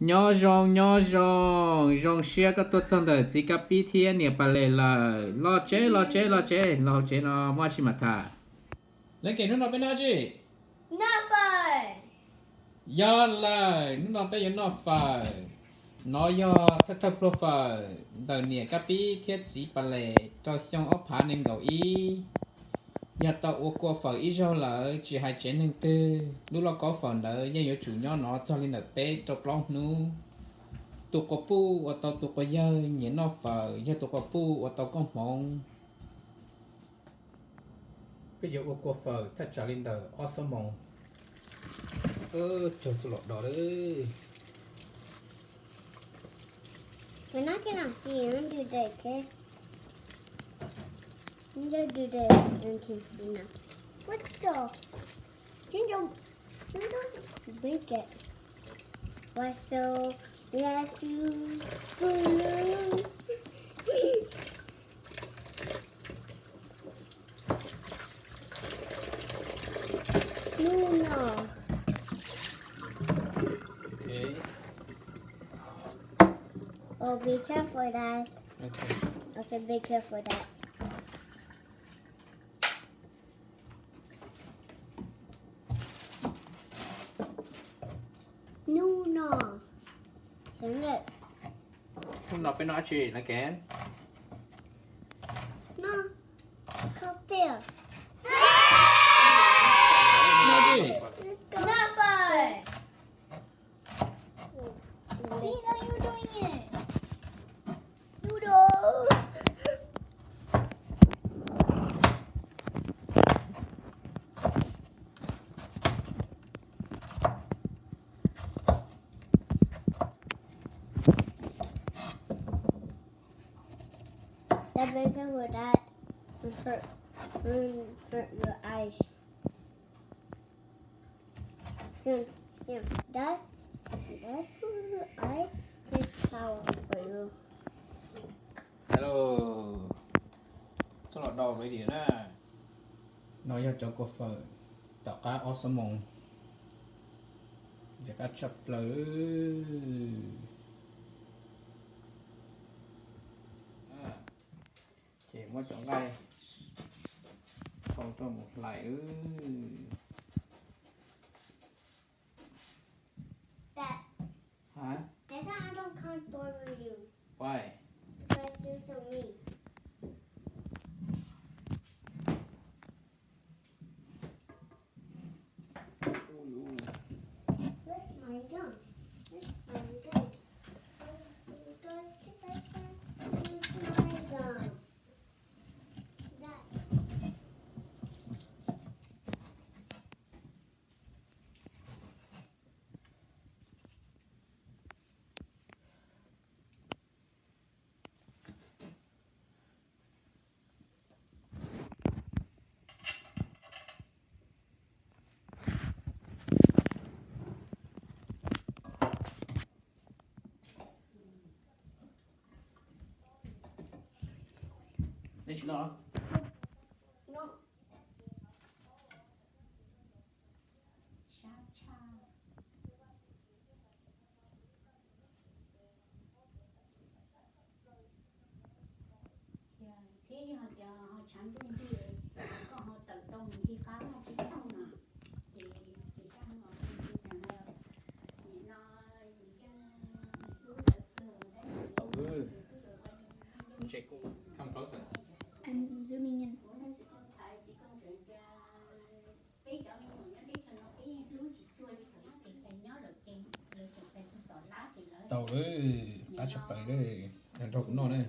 nhỏ rong xia cái tôi chọn đời chỉ cái bí thiên nè bà lệ là lo chế nó mua chi mà thà lấy cái nó bên nào chứ Not fun. do là nó bây giờ nó phải nó do thất profile đời nè cái bí thiết chỉ bà lệ cho xong ốp phá nên gầu ý nhà tàu ô qua phở ít rau là chỉ hai chén nên tư lúc nó có phần là nhà yếu chủ nhỏ nó cho lên được bé cho plong nu tụ có pu ở tàu tụ có dơ nhẹ nó phở giờ tụ có pu ở tàu có mong bây giờ ô qua phởถ้าจะlên được ở số mong cho tụ lọt đó đấy We're not gonna see him today, okay? I'm gonna do this until dinner. What the? You don't break it. Why so? Yes, you. No. okay Oh, be careful, Dad. okay Okay, be careful, Dad. No. Dang it. không nó bên nó chỉ là kén No. Come here. nó gì Not fun. See how you're doing it. Noodle. That be careful, Dad. Will hurt your eyes. Sam, Dad, put your eyes. Take towel for you. hello số lọt đầu với điểm nè nó yêu cho cô phở tạo cá ở số mong sẽ cá chập lỡ chỉ muốn chọn ngay không cho một lại Dad, hả next time I don't come board with you. why Because you're so mean. Where's my gun? Where's my gun? Where's my gun? Dad. đây chỉ nó No. Thế họ chẳng đúng gì có họ tập trung thì khá là chỉ không mà thì sang họ thì chẳng là nó lúc đấy check come closer I'm zooming in. tàu ta chụp lại đấy đàn trâu cũng non đấy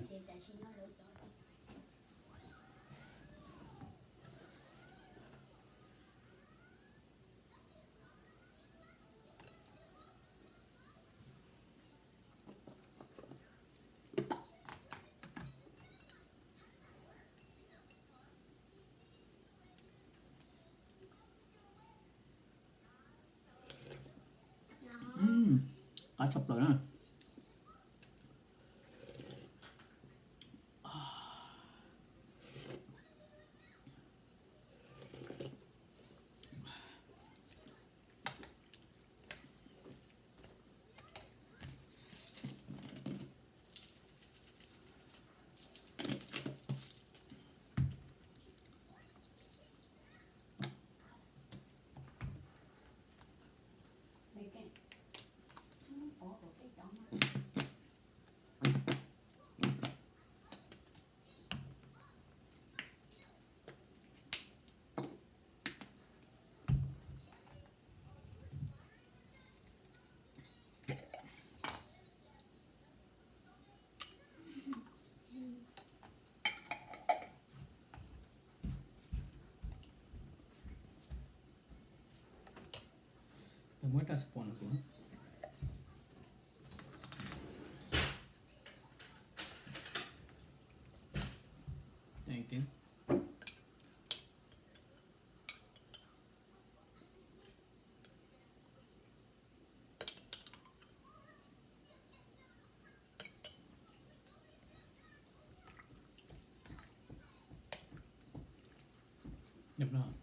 ta chụp lại nè What a spawn xuống. Thank you. Nhập nào.